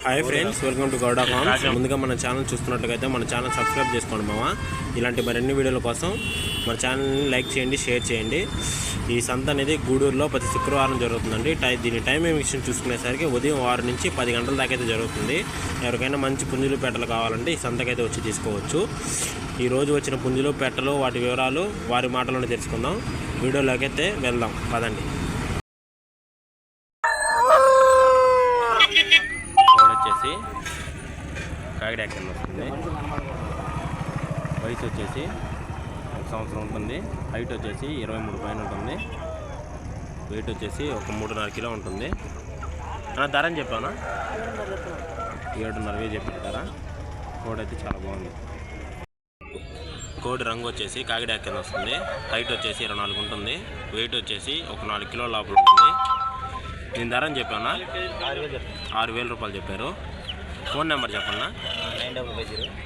Hi friends, welcome to Gowda farms. ముందుగా మన channel చూస్తున్నట్లయితే మన ఛానల్ సబ్స్క్రైబ్ చేసుకోండి మావా. ఇలాంటి మరిన్ని వీడియోల కోసం మన ఛానల్ని లైక్ చేయండి, షేర్ చేయండి. ఈ సంత అనేది గూడూరులో ప్రతి శుక్రవారం జరుగుతుందండి. దీని టైమింగ్ విషయం చూసుకునేసరికి ఉదయం 6 నుంచి 10 గంటల దాకా అయితే జరుగుతుంది. ఎవరికైనా మంచి పుంజులు పెట్టలు కావాలంటే ఈ సంతకైతే వచ్చి తీసుకోవచ్చు. ఈరోజు వచ్చిన పుంజులు పెట్టలు వాటి వివరాలు వారి మాటలోనే తెలుసుకుందాం. వీడియోలోకి అయితే వెళ్దాం పదండి. వచ్చేసి కాకిడాక్ కింద వస్తుంది. వయసు వచ్చేసి 1 సంవత్సరం ఉంటుంది. హైట్ వచ్చేసి 23 పైన ఉంటుంది. వెయిట్ వచ్చేసి ఒక 3.5 కిలో ఉంటుంది. ధర అని చెప్పానా 7.5 చెప్పారా. కోడి అయితే చాలా బాగుంది. కోడి రంగు వచ్చేసి కాకిడాక్ కింద వస్తుంది. హైట్ వచ్చేసి 24 ఉంటుంది. వెయిట్ వచ్చేసి ఒక 4 కిలో లోపల ఉంటుంది. నేను ధర అని చెప్పానా 6,000 రూపాయలు చెప్పారు. ఫోన్ నెంబర్ చెప్పన్నా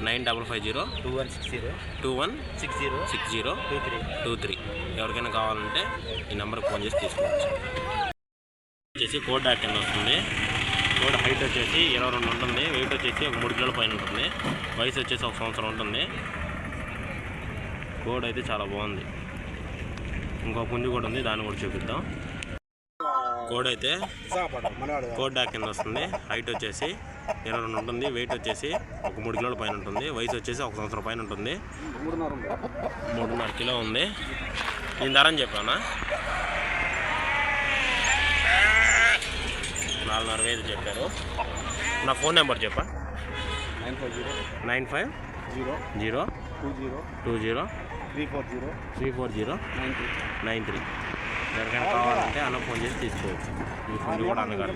9550 216023. ఎవరికైనా కావాలంటే ఈ నెంబర్కి ఫోన్ చేసి తీసుకోవచ్చు. వచ్చేసి కోడ్ డాక్ కింద వస్తుంది. కోడ్ హైట్ వచ్చేసి 22 ఉంటుంది. వెయిట్ వచ్చేసి ఒక 3 కిలోల పైన ఉంటుంది. వయసు వచ్చేసి 1 సంవత్సరం ఉంటుంది. కోడ్ అయితే చాలా బాగుంది. ఇంకో పుంజు కూడా ఉంది, దాన్ని కూడా చూపిద్దాం. కోడ్ అయితే కోడ్ డాక్ కింద వస్తుంది. హైట్ వచ్చేసి 22 ఉంటుంది. వెయిట్ వచ్చేసి ఒక 3 కిలోల పైన ఉంటుంది. వయసు వచ్చేసి 1 సంవత్సరం పైన ఉంటుంది. 3.5 కిలో ఉంది. నేను ధర అని చెప్పానా 4,500 చెప్పారు. నా ఫోన్ నెంబర్ చెప్పా 95202034034093. ఎవరికైనా కావాలంటే అన్న ఫోన్ చేసి తీసుకోవచ్చు. ఈ ఫోన్ కూడా అన్నగారు.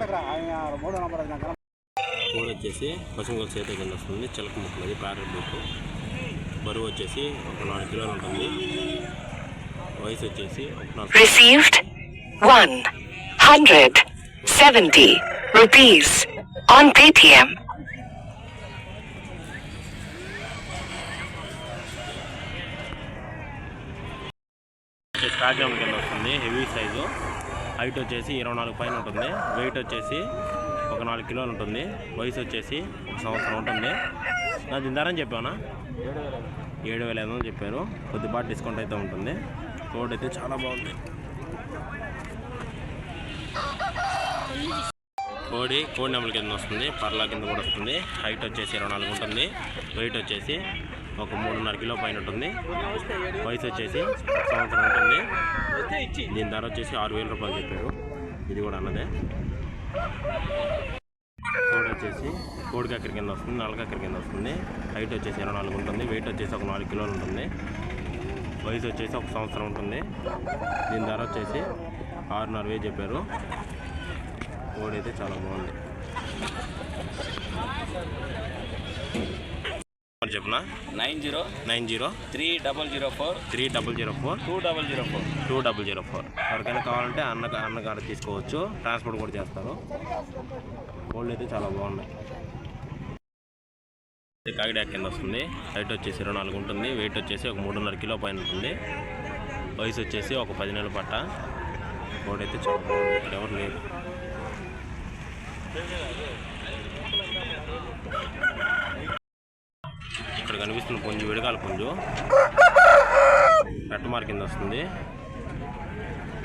కోడ్ వచ్చేసి పసుమగల చేత కింద వస్తుంది. చిలక ముక్కలది ప్యారెట్ బుక్. బరువు వచ్చేసి ఒక 4 కిలోలు ఉంటుంది. వయసు వచ్చేసి Received 170 rupees on Paytm. స్టాగ్రామ్ కింద వస్తుంది. Heavy size. హైట్ వచ్చేసి 24 పైన ఉంటుంది. వెయిట్ వచ్చేసి ఒక 4 కిలోలు ఉంటుంది. వయసు వచ్చేసి 1 సంవత్సరం ఉంటుంది. నా ధర అని చెప్పానా 7,500 చెప్పారు. కొద్దిపాటి డిస్కౌంట్ అయితే ఉంటుంది. కోడ్ అయితే చాలా బాగుంది. కోడి నెమలి కింద వస్తుంది. పర్లా కింద కూడా వస్తుంది. హైట్ వచ్చేసి 24 ఉంటుంది. వెయిట్ వచ్చేసి ఒక 3.5 కిలో పైన ఉంటుంది. వయసు వచ్చేసి 1 సంవత్సరం ఉంటుంది. దీని ధర వచ్చేసి 6,000 రూపాయలు చెప్పారు. ఇది కూడా అన్నదే. కోడి వచ్చేసి కోడి కక్కరి కింద వస్తుంది. నల్ల కక్కరి కింద వస్తుంది. హైట్ వచ్చేసి 24 ఉంటుంది. వెయిట్ వచ్చేసి ఒక 4 కిలోలు ఉంటుంది. వయసు వచ్చేసి 1 సంవత్సరం ఉంటుంది. దీని ధర వచ్చేసి 6,500 చెప్పారు. కోడి అయితే చాలా బాగుంది. చెప్పనా 903004 ఎవరికైనా కావాలంటే అన్నగారు తీసుకోవచ్చు. ట్రాన్స్పోర్ట్ కూడా చేస్తారు. కోళ్ళు అయితే చాలా బాగున్నాయి. కాకిడాక్ కింద వస్తుంది. హైట్ వచ్చేసి 24 ఉంటుంది. వెయిట్ వచ్చేసి ఒక 3.5 కిలో పైన ఉంటుంది. వయసు వచ్చేసి ఒక 10 నెలల పట్ట. కోడి అయితే చాలా బాగుంది. ఇక్కడ ఎవరు లేరు. ఇక్కడ కనిపిస్తున్న పుంజు విడగాల పుంజు. రెట్టమార్ కింద వస్తుంది.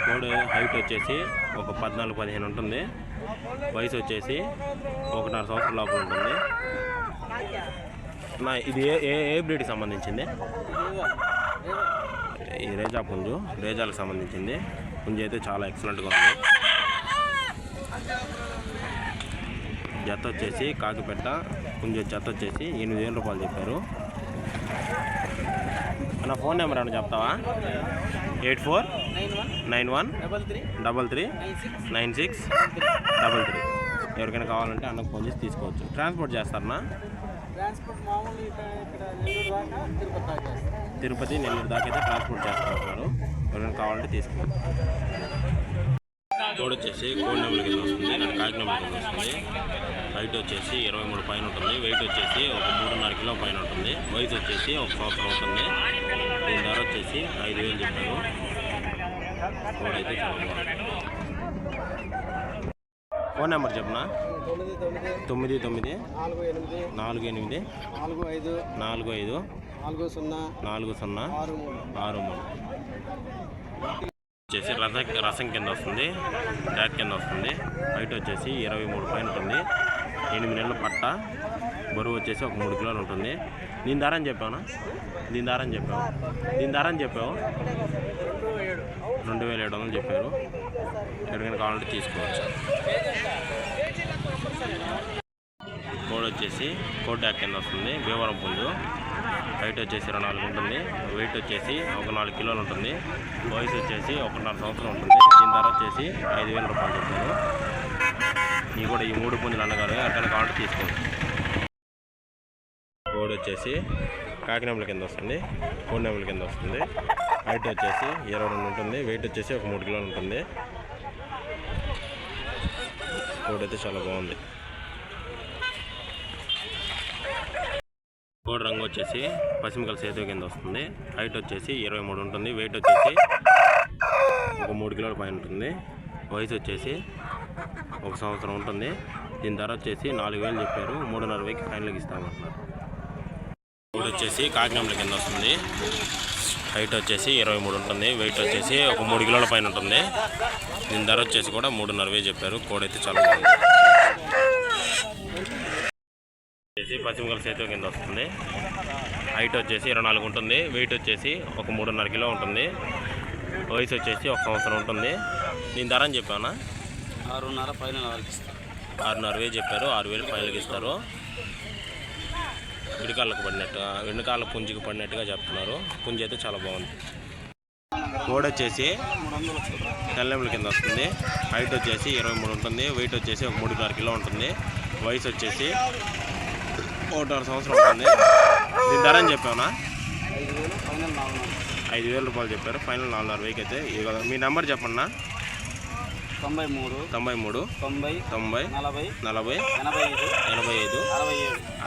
కోడి హైట్ వచ్చేసి ఒక 14-15 ఉంటుంది. వయసు వచ్చేసి 1.5 సంవత్సరం లోపల ఉంటుంది. ఇది ఏ బ్రీడ్కి సంబంధించింది? ఈ రేజా పుంజు, రేజాలకు సంబంధించింది. పుంజు అయితే చాలా ఎక్సలెంట్గా ఉంది. జత వచ్చేసి కాకిపెట్ట పుంజు జత వచ్చేసి 8,000 రూపాయలు చెప్పారు. నా ఫోన్ నెంబర్ ఏమన్నా చెప్తావా 8491339633. ఎవరికైనా కావాలంటే అన్నకు ఫోన్ చేసి తీసుకోవచ్చు. ట్రాన్స్పోర్ట్ చేస్తారన్నా? తిరుపతి నెల్లూరు దాకా అయితే ట్రాన్స్పోర్ట్ చేస్తున్నారు. ఎవరైనా కావాలంటే తీసుకోవచ్చు. కోడ్ వచ్చేసి కోడి నెంబర్ కింద వస్తుంది. కాకి నెంబర్ కింద వస్తుంది. హైట్ వచ్చేసి 23 పైన ఉంటుంది. వెయిట్ వచ్చేసి ఒక 3.5 కిలో పైన ఉంటుంది. వయసు వచ్చేసి 1 సంవత్సరం ఉంటుంది. దీని ధర వచ్చేసి 5,000 చెప్పారు. కోడ్ అయితే చాలా బాగుంది. ఫోన్ నెంబర్ చెప్పనా? 99 48 45 40 63 వచ్చేసి రసం కింద వస్తుంది, ట్యాక్ కింద వస్తుంది. హైట్ వచ్చేసి 23 పైన ఉంటుంది. 8 నెలల పట్ట, బరువు వచ్చేసి ఒక 3 కిలోలు ఉంటుంది. దీని ధర చెప్పావునా? దీని ధర చెప్పావు 2700 చెప్పారు. ఎక్కడికైనా కావాలంటే తీసుకోవచ్చు. కోడ్ వచ్చేసి కోడ్ ట్యాక్ కింద వస్తుంది, భీమవరం పుంజు. హైట్ వచ్చేసి 24 ఉంటుంది. వెయిట్ వచ్చేసి ఒక 4 కిలోలు ఉంటుంది. వయసు వచ్చేసి 1.5 సంవత్సరం ఉంటుంది. దీని ధర వచ్చేసి 5000 రూపాయలు చెప్పారు. ఇవి కూడా ఈ 3 పుంజులు అన్నగారు ఎక్కడికైనా కావాలంటే తీసుకోవచ్చు. కోడ్ వచ్చేసి కాకినాడల కింద వస్తుంది, కోడినెమ్మల కింద వస్తుంది. హైట్ వచ్చేసి 22 ఉంటుంది. వెయిట్ వచ్చేసి ఒక 3 కిలోలు ఉంటుంది. కోడ్ అయితే చాలా బాగుంది. కోడ్ రంగు వచ్చేసి పశ్చిమకల సేతు కింద వస్తుంది. హైట్ వచ్చేసి 23 ఉంటుంది. వెయిట్ వచ్చేసి ఒక 3 కిలోల పైన ఉంటుంది. వయసు వచ్చేసి 1 సంవత్సరం ఉంటుంది. దీని ధర వచ్చేసి 4000 చెప్పారు. 3,500కి ఫైనల్కి ఇస్తామంటున్నారు. కోడ్ వచ్చేసి కాకినాడల కింద వస్తుంది. హైట్ వచ్చేసి 23 ఉంటుంది. వెయిట్ వచ్చేసి ఒక 3 కిలోల పైన ఉంటుంది. దీని ధర వచ్చేసి కూడా 3,500 చెప్పారు. కోడ్ అయితే చాలా బాగుంది. పశ్చిమకల సేతు కింద వస్తుంది. హైట్ వచ్చేసి 24 ఉంటుంది. వెయిట్ వచ్చేసి ఒక 3.5 కిలో ఉంటుంది. వయసు వచ్చేసి 1 సంవత్సరం ఉంటుంది. దీని ధర అని చెప్పానా? 6,500 ఫైనల్ 6,500 చెప్పారు. 6,000 ఫైనల్కి ఇస్తారు. విడికాళ్ళకు పడినట్టుగా, వెన్నుకాళ్ళ పుంజుకి పడినట్టుగా చెప్తున్నారు. పుంజు అయితే చాలా బాగుంది. కోడ్ వచ్చేసి తెల్లెమ్మల కింద వస్తుంది. హైట్ వచ్చేసి 23 ఉంటుంది. వెయిట్ వచ్చేసి ఒక 3.5 కిలో ఉంటుంది. వయసు వచ్చేసి 1.5 సంవత్సరం ఉంటుంది. దీని ధర అని చెప్పావునా? 5000 రూపాయలు చెప్పారు. ఫైనల్ 4,500కి అయితే ఇవ్వగలరు. మీ నెంబర్ చెప్పన్నా? 93 90 40 85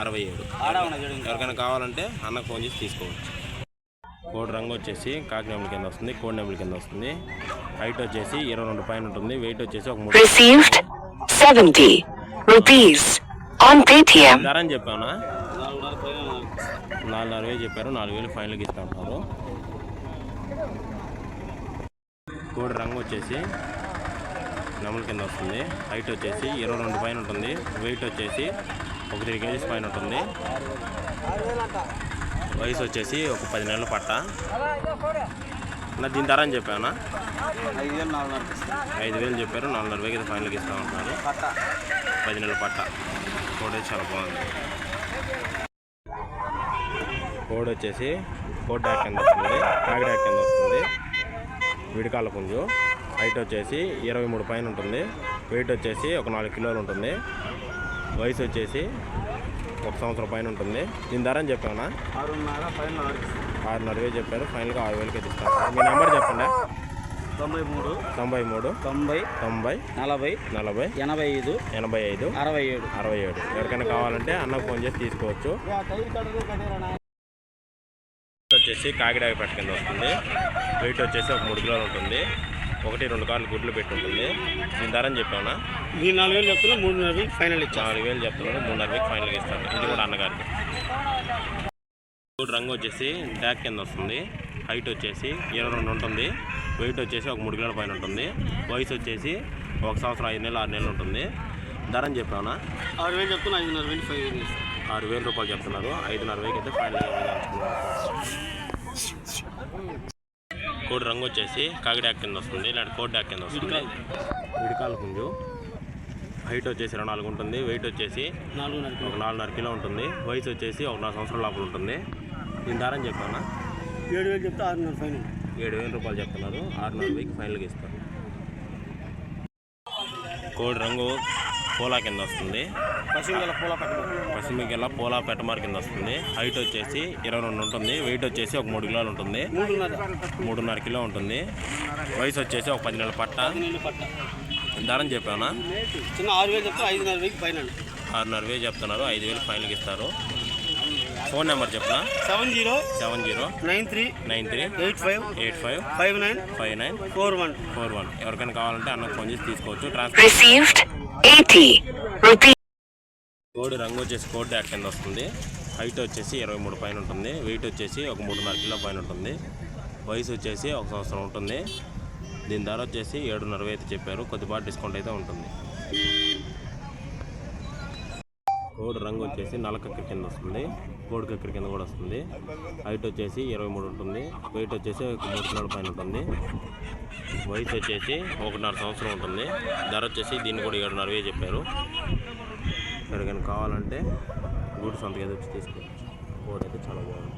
67. ఎవరికైనా కావాలంటే అన్నకు ఫోన్ చేసి తీసుకోవచ్చు. కోడి రంగు వచ్చేసి కాకినాడల కింద వస్తుంది, కోడినెమ్మల కింద వస్తుంది. హైట్ వచ్చేసి 22 పైన ఉంటుంది. వెయిట్ వచ్చేసి ఒక 3. Received 70 rupees on Paytm. ధర అని చెప్పానా? 4,500 చెప్పారు. 4,000 ఫైనల్కి ఇస్తామంటారు. కోడి రంగు వచ్చేసి నెమల కింద వస్తుంది. హైట్ వచ్చేసి 22 పైన ఉంటుంది. వెయిట్ వచ్చేసి ఒక 3 kgs పైన ఉంటుంది. వయసు వచ్చేసి ఒక 10 నెలల పట్ట. నా దీని ధర అని చెప్పానా? 5,000 చెప్పారు. 4,500 ఫైనల్కి ఇస్తామంటున్నారు. 10 నెలల పట్ట. కోడ్ చాలా బాగుంది. కోడ్ వచ్చేసి కోడ్ డాక్ కింద వస్తుంది, కాకి డాక్ కింద వస్తుంది. విడికాళ్ళ పుంజు. హైట్ వచ్చేసి 23 పైన ఉంటుంది. వెయిట్ వచ్చేసి ఒక 4 కిలోలు ఉంటుంది. వయసు వచ్చేసి 1 సంవత్సరం పైన ఉంటుంది. దీని ధర అని చెప్పానా? 6,500 చెప్పారు. ఫైనల్గా 6,000కి ఇస్తాను. మీ నెంబర్ చెప్పండి. 93 90 90 90 40 40 85 85 67. ఎవరికైనా కావాలంటే అన్నకు ఫోన్ చేసి తీసుకోవచ్చు. వచ్చేసి కాకిడాక పెట్ట కింద వస్తుంది. వెయిట్ వచ్చేసి ఒక 3 కిలోలు ఉంటుంది. 1-2 కార్లు గుడ్లు పెట్టి ఉంటుంది. దీని ధర అని చెప్పానా? దీని 4,000 చెప్తున్నా, 3,500 ఫైనల్ ఇచ్చాను. 4,000 చెప్తున్నారు. 3,500 ఫైనల్గా ఇస్తారు. ఇది కూడా అన్నగారికి. రంగు వచ్చేసి ట్యాక్ కింద వస్తుంది. హైట్ వచ్చేసి 22 ఉంటుంది. వెయిట్ వచ్చేసి ఒక 3 కిలోల పైన ఉంటుంది. వయసు వచ్చేసి 1 సంవత్సరం 5 నెలలు 6 నెలలు ఉంటుంది. ధర అని చెప్పానా? 6,000 చెప్తున్నా, 5,500 ఫైనల్ ఇస్తాను. 6,000 రూపాయలు చెప్తున్నారు. 5,500 అయితే ఫైనల్. కోడి రంగు వచ్చేసి కాకిడాక్ కింద వస్తుంది. ఇలాంటి కోడి డాక్ కింద వస్తుంది. విడికాల పుంజు. హైట్ వచ్చేసి 24 ఉంటుంది. వెయిట్ వచ్చేసి ఒక 4.5 కిలో ఉంటుంది. వయసు వచ్చేసి 1.5 సంవత్సరం లోపల ఉంటుంది. దీని ధర అని చెప్పానా? 7,000 చెప్తే 6,500 ఫైనల్. 7,000 రూపాయలు చెప్తున్నారు. 6,500కి ఫైనల్గా ఇస్తారు. కోడి రంగు పోలా కింద వస్తుంది. పశ్చిమకెళ్ళ పోలా పెట్టమార్ కింద వస్తుంది. హైట్ వచ్చేసి 22 ఉంటుంది. వెయిట్ వచ్చేసి ఒక 3 కిలోలు ఉంటుంది. 3.5 కిలో ఉంటుంది. వయసు వచ్చేసి ఒక 10 నెలల పట్ట. ధర అని చెప్పానా? చిన్న 6,000 చెప్తే 5,500 ఫైనల్. 6,500 చెప్తున్నారు. 5,000 ఫైనల్కి ఇస్తారు. ఫోన్ నెంబర్ చెప్పనా? 70 93 85 59 59 41. ఎవరికైనా కావాలంటే అన్నకు ఫోన్ చేసి తీసుకోవచ్చు. Received 80 rupees. కోడి రంగు వచ్చేసి కోడి డాట్ కింద వస్తుంది. హైట్ వచ్చేసి 23 పైన ఉంటుంది. వెయిట్ వచ్చేసి ఒక 3.5 కిలో పైన ఉంటుంది. వయసు వచ్చేసి 1 సంవత్సరం ఉంటుంది. దీని ధర వచ్చేసి 7.5 అయితే చెప్పారు. కొద్దిపాటి డిస్కౌంట్ అయితే ఉంటుంది. కోడి రంగు వచ్చేసి నల్ల కక్కరి కింద వస్తుంది. కోడి కక్కరి కింద కూడా వస్తుంది. హైట్ వచ్చేసి 23 ఉంటుంది. వెయిట్ వచ్చేసి 3 కిలోల పైన ఉంటుంది. వయసు వచ్చేసి 1.5 సంవత్సరం ఉంటుంది. ధర వచ్చేసి దీన్ని కూడా 7.5 చెప్పారు. ఎక్కడికైనా కావాలంటే గూడు సొంతగా వచ్చి తీసుకోవచ్చు. కోడి అయితే చాలా బాగుంది.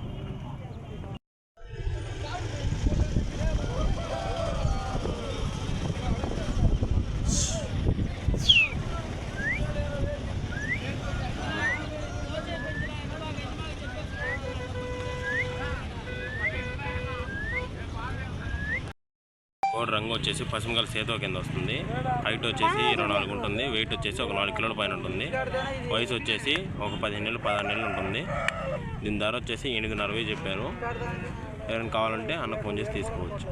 కోడి రంగు వచ్చేసి పశ్చిమగల సేతువ కింద వస్తుంది. హైట్ వచ్చేసి 24 ఉంటుంది. వెయిట్ వచ్చేసి ఒక 4 కిలోల పైన ఉంటుంది. వయసు వచ్చేసి ఒక 15 నెలలు 16 నెలలు ఉంటుంది. దీని ధర వచ్చేసి 8.5 చెప్పారు. ఎవరైనా కావాలంటే అన్న ఫోన్ చేసి తీసుకోవచ్చు.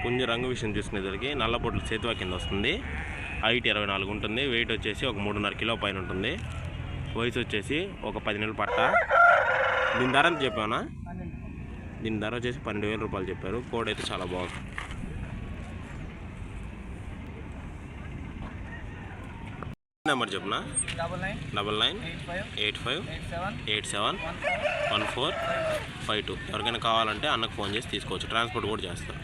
పుంజ రంగు విషయం చూసుకునేసరికి నల్లబొట్ల సేతువ కింద వస్తుంది. హైట్ 24 ఉంటుంది. వెయిట్ వచ్చేసి ఒక 3.5 కిలో పైన ఉంటుంది. వయసు వచ్చేసి ఒక 10 నెలల పట్ట. దీని ధర ఎంత చెప్పానా? దీని ధర వచ్చేసి 12,000 రూపాయలు చెప్పారు. కోడ్ అయితే చాలా బాగుంది. నెంబర్ చెప్పనా? 9985871452. ఎవరికైనా కావాలంటే అన్నకు ఫోన్ చేసి తీసుకోవచ్చు. ట్రాన్స్పోర్ట్ కూడా చేస్తారు.